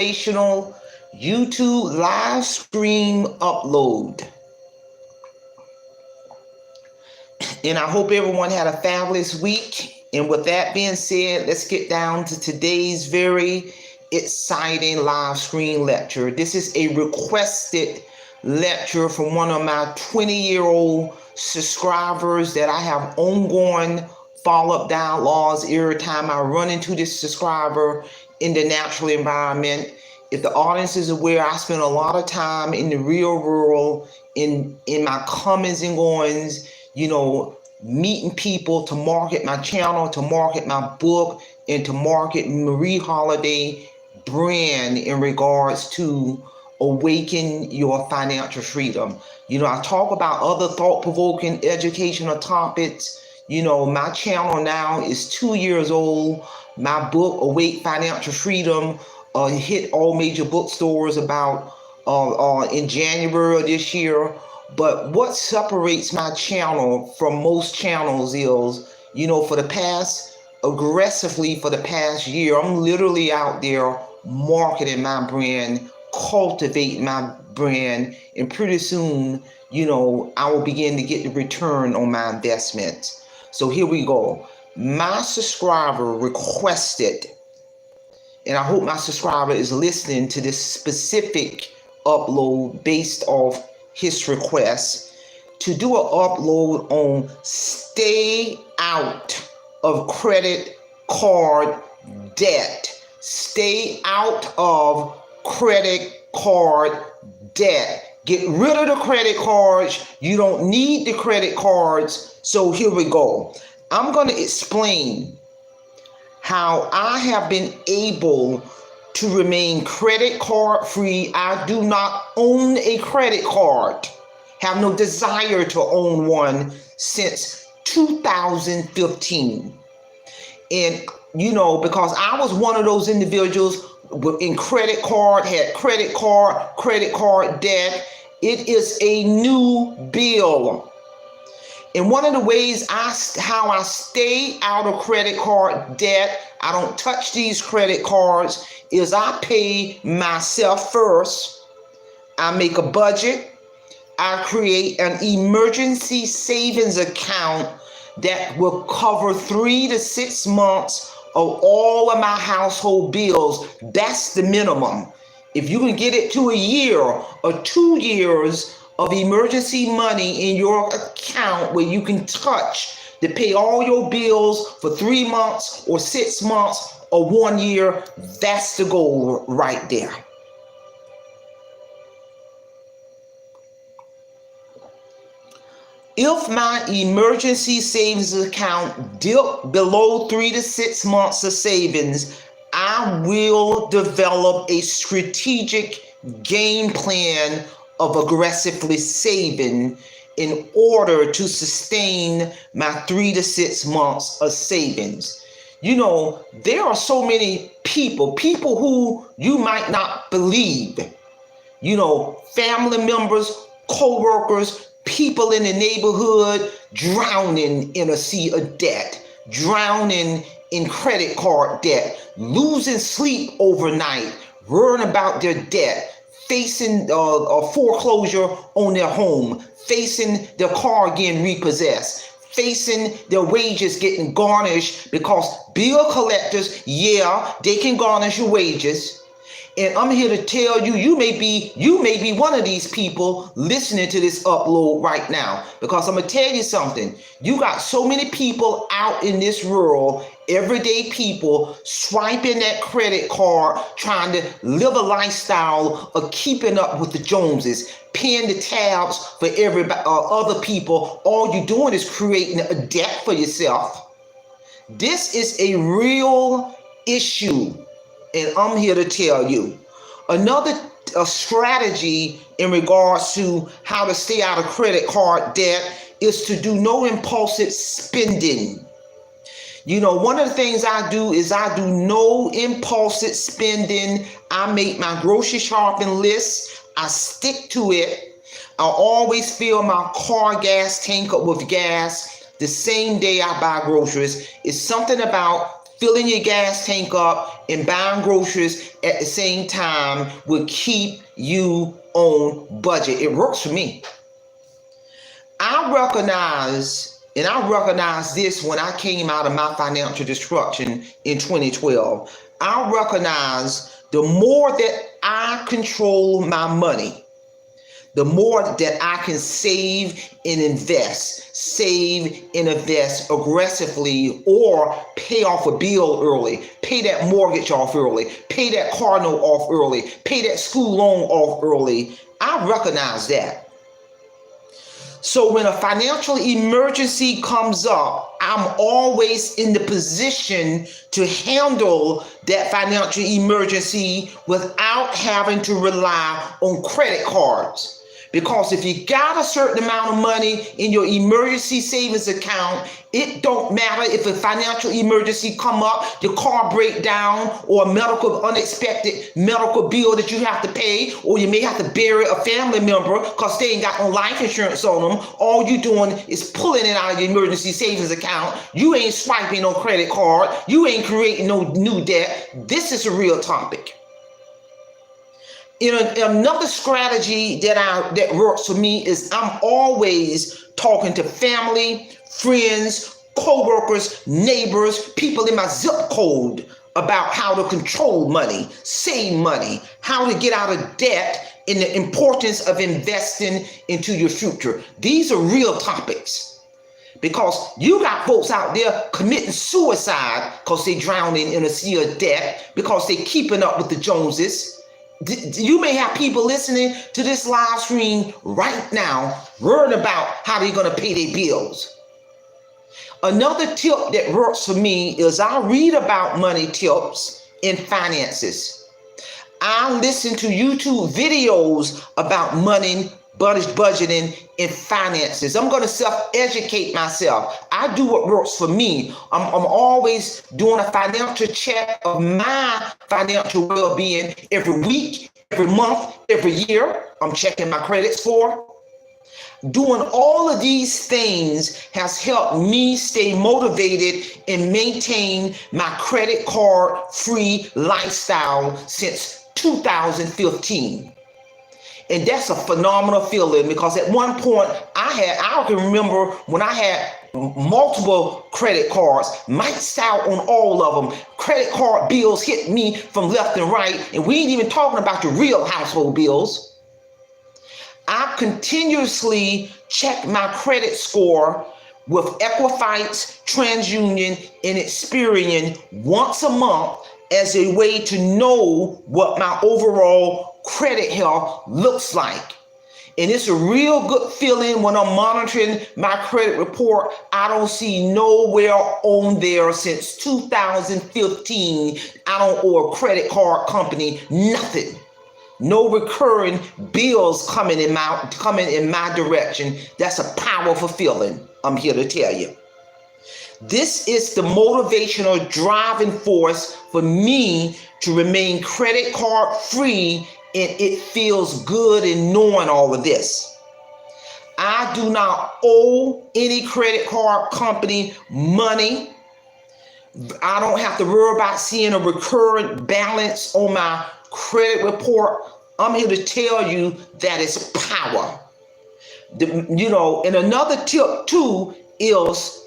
motivational YouTube live stream upload. And I hope everyone had a fabulous week. And with that being said, let's get down to today's very exciting live stream lecture. This is a requested lecture from one of my 20-year-old subscribers that I have ongoing follow-up dialogues every time I run into this subscriber in the natural environment. If the audience is aware, I spend a lot of time in the real world, in my comings and goings, meeting people to market my channel, to market my book, and to market Marie Holiday brand in regards to awaken your financial freedom. I talk about other thought-provoking educational topics. My channel now is 2 years old. My book, Awake Financial Freedom, hit all major bookstores about in January of this year. But what separates my channel from most channels is, for the past year, I'm literally out there marketing my brand, cultivating my brand, and pretty soon, I will begin to get the return on my investment. So here we go. My subscriber requested, and I hope my subscriber is listening to this specific upload based off his request, to do an upload on stay out of credit card debt. Stay out of credit card debt. Get rid of the credit cards. You don't need the credit cards. So here we go. I'm going to explain how I have been able to remain credit card free. I do not own a credit card, have no desire to own one since 2015. And, because I was one of those individuals in credit card, had credit card debt. It is a new bill. And one of the ways how I stay out of credit card debt, I don't touch these credit cards, is I pay myself first. I make a budget. I create an emergency savings account that will cover 3 to 6 months of all of my household bills. That's the minimum. If you can get it to a year or 2 years of emergency money in your account where you can touch to pay all your bills for 3 months or 6 months or 1 year, that's the goal right there. If my emergency savings account dips below 3 to 6 months of savings, I will develop a strategic game plan of aggressively saving in order to sustain my 3 to 6 months of savings. There are so many people who you might not believe, family members, co-workers, people in the neighborhood drowning in a sea of debt, drowning in credit card debt, losing sleep overnight, worrying about their debt, facing a foreclosure on their home, facing their car getting repossessed, facing their wages getting garnished, because bill collectors, they can garnish your wages. And I'm here to tell you, you may be one of these people listening to this upload right now, because I'm going to tell you something. You got so many people out in this world, everyday people, swiping that credit card, trying to live a lifestyle of keeping up with the Joneses, paying the tabs for other people. All you're doing is creating a debt for yourself. This is a real issue. And I'm here to tell you another strategy in regards to how to stay out of credit card debt is to do no impulsive spending. One of the things I do is I do no impulsive spending. I make my grocery shopping list. I stick to it. I always fill my car gas tank up with gas the same day I buy groceries. It's something about filling your gas tank up and buying groceries at the same time will keep you on budget. It works for me. I recognize this when I came out of my financial destruction in 2012. I recognize the more that I control my money, the more that I can save and invest aggressively, or pay off a bill early, pay that mortgage off early, pay that car note off early, pay that school loan off early. I recognize that. So when a financial emergency comes up, I'm always in the position to handle that financial emergency without having to rely on credit cards. Because if you got a certain amount of money in your emergency savings account, it don't matter if a financial emergency come up, your car break down, or a unexpected medical bill that you have to pay, or you may have to bury a family member because they ain't got no life insurance on them. All you doing is pulling it out of your emergency savings account. You ain't swiping no credit card. You ain't creating no new debt. This is a real topic. Another strategy that works for me is I'm always talking to family, friends, co-workers, neighbors, people in my zip code about how to control money, save money, how to get out of debt, and the importance of investing into your future. These are real topics, because you got folks out there committing suicide because they drowning in a sea of debt, because they keeping up with the Joneses. You may have people listening to this live stream right now worrying about how they're going to pay their bills. Another tip that works for me is I read about money tips in finances. I listen to YouTube videos about money, budgeting, and finances. I'm going to self-educate myself. I do what works for me. I'm always doing a financial check of my financial well-being every week, every month, every year. I'm checking my credit score. Doing all of these things has helped me stay motivated and maintain my credit card-free lifestyle since 2015. And that's a phenomenal feeling, because at one point I can remember when I had multiple credit cards, maxed out on all of them. Credit card bills hit me from left and right, and we ain't even talking about the real household bills. I continuously check my credit score with Equifax, TransUnion, and Experian once a month as a way to know what my overall credit health looks like. And it's a real good feeling when I'm monitoring my credit report. I don't see nowhere on there since 2015. I don't owe a credit card company nothing. No recurring bills coming in my direction. That's a powerful feeling, I'm here to tell you. This is the motivational driving force for me to remain credit card free, and it feels good in knowing all of this. I do not owe any credit card company money. I don't have to worry about seeing a recurrent balance on my credit report. I'm here to tell you that it's power. And another tip too is,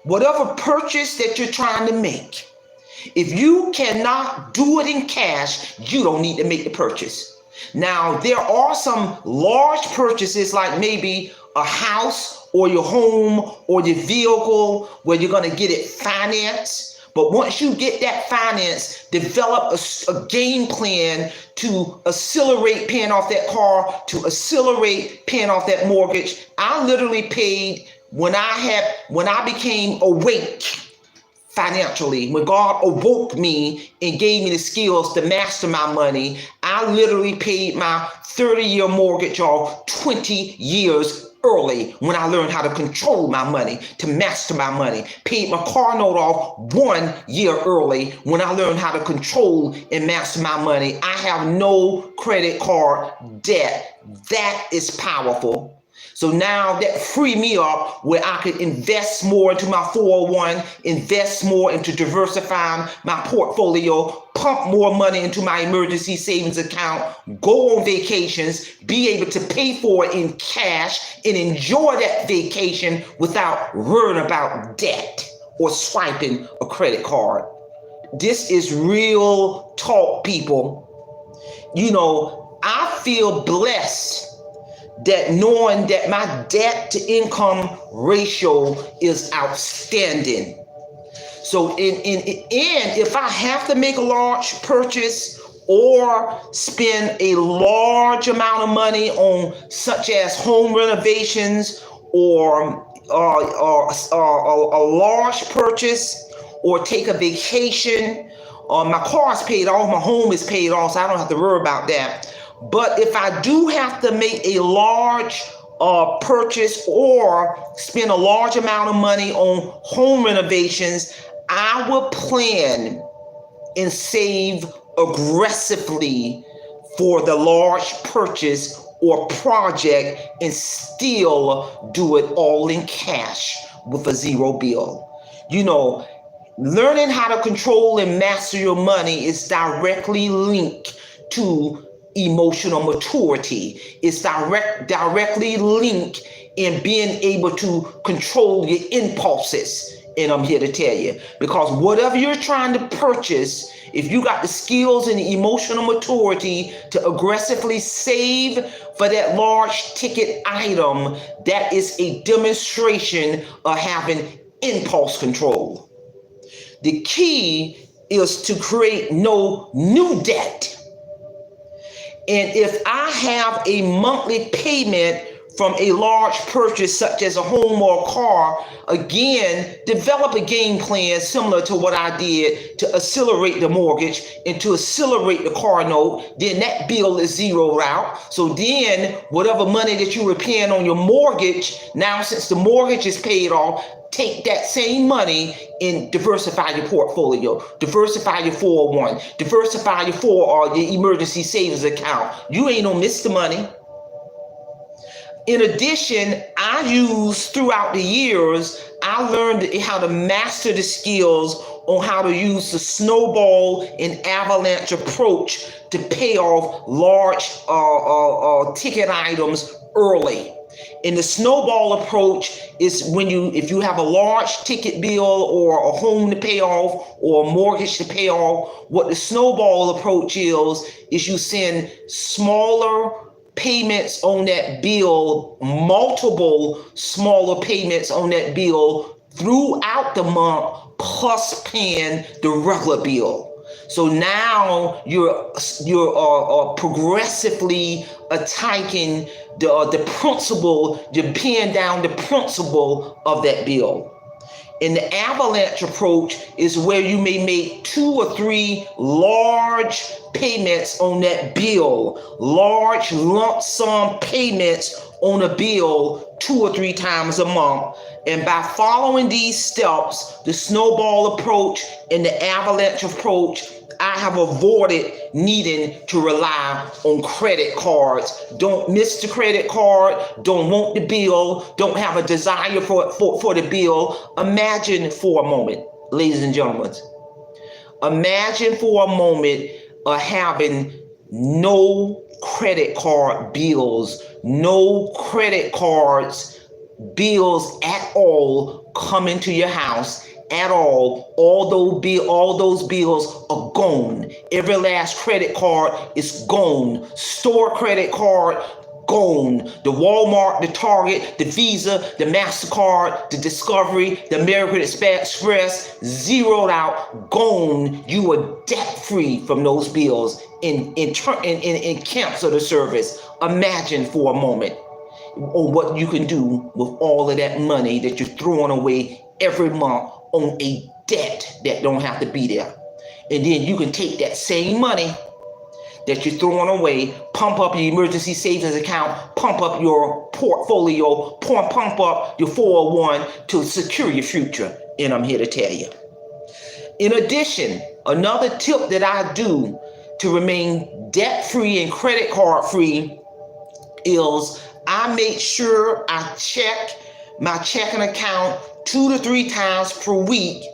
whatever purchase that you're trying to make, if you cannot do it in cash, you don't need to make the purchase. Now, there are some large purchases, like maybe a house or your home or your vehicle, where you're going to get it financed. But once you get that finance, develop a game plan to accelerate paying off that car, to accelerate paying off that mortgage. I literally paid, when I became awake financially, when God awoke me and gave me the skills to master my money, I literally paid my 30-year mortgage off 20 years early when I learned how to control my money, to master my money. Paid my car note off 1 year early when I learned how to control and master my money. I have no credit card debt. That is powerful. So now that free me up where I could invest more into my 401, invest more into diversifying my portfolio, pump more money into my emergency savings account, go on vacations, be able to pay for it in cash and enjoy that vacation without worrying about debt or swiping a credit card. This is real talk, people. I feel blessed that knowing that my debt to income ratio is outstanding. So if I have to make a large purchase or spend a large amount of money on such as home renovations or a large purchase or take a vacation, my car's paid off, my home is paid off, so I don't have to worry about that. But if I do have to make a large purchase or spend a large amount of money on home renovations, I will plan and save aggressively for the large purchase or project and still do it all in cash with a zero bill. Learning how to control and master your money is directly linked to emotional maturity. It's directly linked in being able to control your impulses. And I'm here to tell you, because whatever you're trying to purchase, if you got the skills and the emotional maturity to aggressively save for that large ticket item, that is a demonstration of having impulse control. The key is to create no new debt. And if I have a monthly payment from a large purchase such as a home or a car, again, develop a game plan similar to what I did to accelerate the mortgage and to accelerate the car note. Then that bill is zeroed out. So then whatever money that you were paying on your mortgage, now since the mortgage is paid off, take that same money and diversify your portfolio, diversify your 401, diversify your emergency savings account. You ain't gonna miss the money. In addition, throughout the years, I learned how to master the skills on how to use the snowball and avalanche approach to pay off large ticket items early. And the snowball approach is if you have a large ticket bill or a home to pay off or a mortgage to pay off, what the snowball approach is you send smaller payments on that bill, multiple smaller payments on that bill throughout the month, plus paying the regular bill. So now you're progressively attacking the principle, you're paying down the principal of that bill. And the avalanche approach is where you may make 2 or 3 large payments on that bill, large lump sum payments on a bill 2 or 3 times a month. And by following these steps, the snowball approach and the avalanche approach, I have avoided needing to rely on credit cards. Don't miss the credit card. Don't want the bill. Don't have a desire for the bill. Imagine for a moment, ladies and gentlemen. Imagine for a moment having no credit card bills, no credit cards bills at all coming to your house. At all those bills are gone. Every last credit card is gone. Store credit card, gone. The Walmart, the Target, the Visa, the MasterCard, the Discovery, the American Express, zeroed out, gone. You are debt free from those bills and cancel the service. Imagine for a moment on what you can do with all of that money that you're throwing away every month on a debt that don't have to be there. And then you can take that same money that you're throwing away, pump up your emergency savings account, pump up your portfolio, pump up your 401 to secure your future. And I'm here to tell you. In addition, another tip that I do to remain debt-free and credit card-free is I make sure I check my checking account 2 to 3 times per week.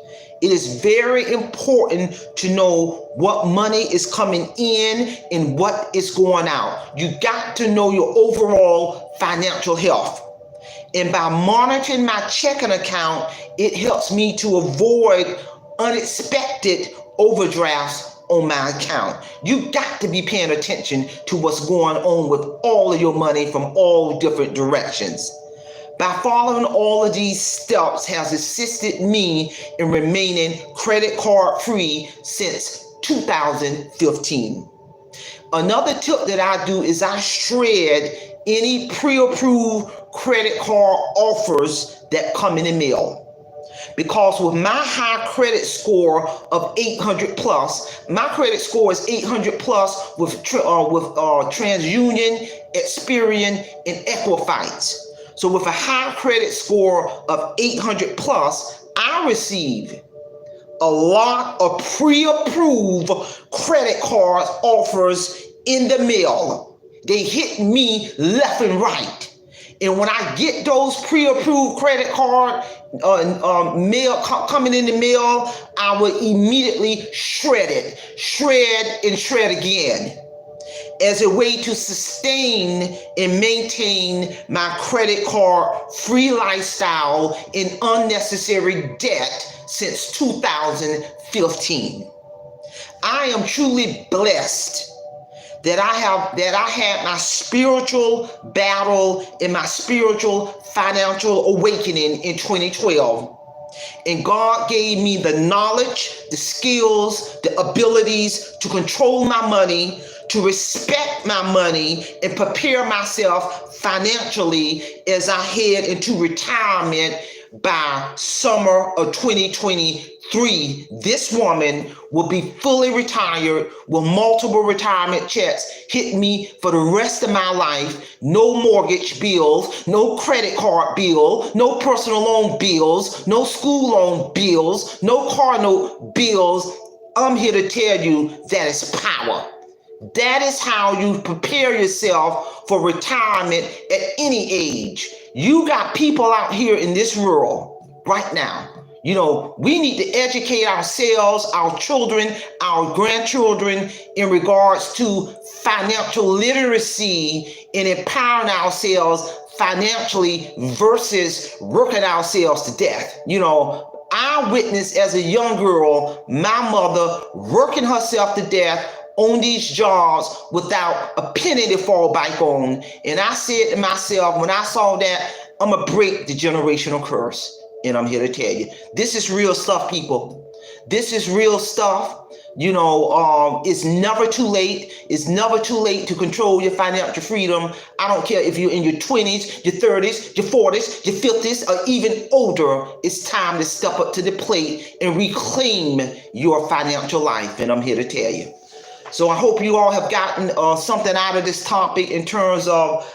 It is very important to know what money is coming in and what is going out. You got to know your overall financial health. And by monitoring my checking account, it helps me to avoid unexpected overdrafts on my account. You got to be paying attention to what's going on with all of your money from all different directions. By following all of these steps has assisted me in remaining credit card free since 2015. Another tip that I do is I shred any pre-approved credit card offers that come in the mail. Because with my high credit score of 800 plus, my credit score is 800 plus with TransUnion, Experian, and Equifax. So with a high credit score of 800 plus, I receive a lot of pre-approved credit card offers in the mail. They hit me left and right. And when I get those pre-approved credit card mail coming in the mail, I will immediately shred and shred again, as a way to sustain and maintain my credit card free lifestyle in unnecessary debt since 2015. I am truly blessed that I had my spiritual battle and my spiritual financial awakening in 2012. And God gave me the knowledge, the skills, the abilities to control my money, to respect my money, and prepare myself financially as I head into retirement by summer of 2023. This woman will be fully retired with multiple retirement checks hit me for the rest of my life. No mortgage bills, no credit card bill, no personal loan bills, no school loan bills, no car note bills. I'm here to tell you that is power. That is how you prepare yourself for retirement at any age. You got people out here in this world right now. You know, we need to educate ourselves, our children, our grandchildren in regards to financial literacy and empowering ourselves financially versus working ourselves to death. You know, I witnessed as a young girl, my mother working herself to death on these jobs without a penny to fall back on. And I said to myself, when I saw that, I'm going to break the generational curse. And I'm here to tell you, this is real stuff, people. This is real stuff. You know, it's never too late. It's never too late to control your financial freedom. I don't care if you're in your 20s, your 30s, your 40s, your 50s, or even older. It's time to step up to the plate and reclaim your financial life. And I'm here to tell you. So I hope you all have gotten something out of this topic in terms of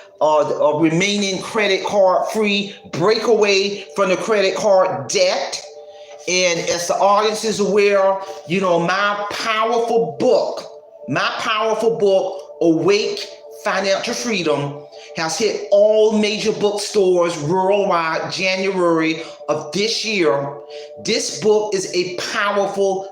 remaining credit card free, break away from the credit card debt. And as the audience is aware, you know, my powerful book, Awake Financial Freedom, has hit all major bookstores worldwide January of this year. This book is a powerful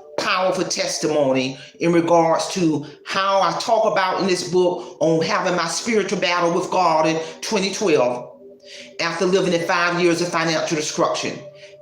testimony in regards to how I talk about in this book on having my spiritual battle with God in 2012 after living in 5 years of financial destruction.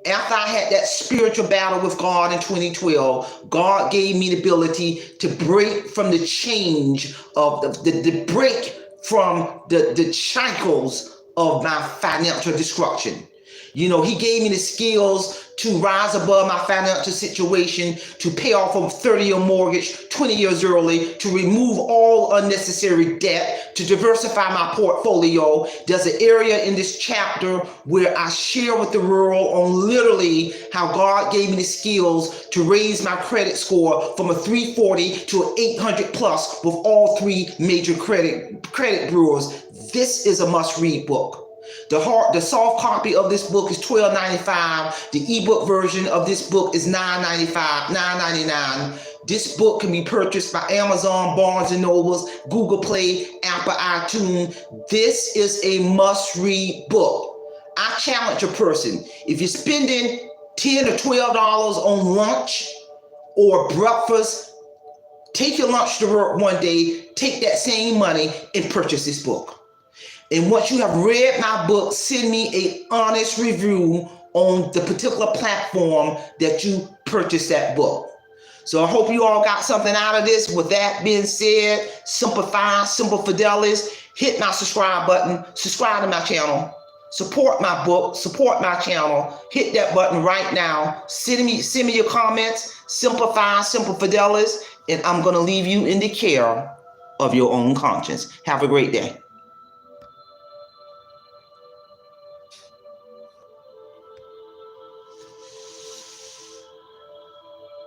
After I had that spiritual battle with God in 2012, God gave me the ability to break from the change of the break from the shackles of my financial destruction. You know, he gave me the skills to rise above my financial situation, to pay off a 30-year mortgage 20 years early, to remove all unnecessary debt, to diversify my portfolio. There's an area in this chapter where I share with the world on literally how God gave me the skills to raise my credit score from a 340 to an 800 plus with all three major credit bureaus. This is a must-read book. The soft copy of this book is $12.95. The ebook version of this book is $9.99. This book can be purchased by Amazon, Barnes & Nobles, Google Play, Apple Apple iTunes, this is a must-read book. I challenge a person, if you're spending $10 or $12 on lunch or breakfast, take your lunch to work one day, take that same money and purchase this book. And once you have read my book, send me an honest review on the particular platform that you purchased that book. So I hope you all got something out of this. With that being said, simplify, simple fidelis. Hit my subscribe button, subscribe to my channel, support my book, support my channel. Hit that button right now. Send me your comments. Simplify, simple fidelis, and I'm going to leave you in the care of your own conscience. Have a great day.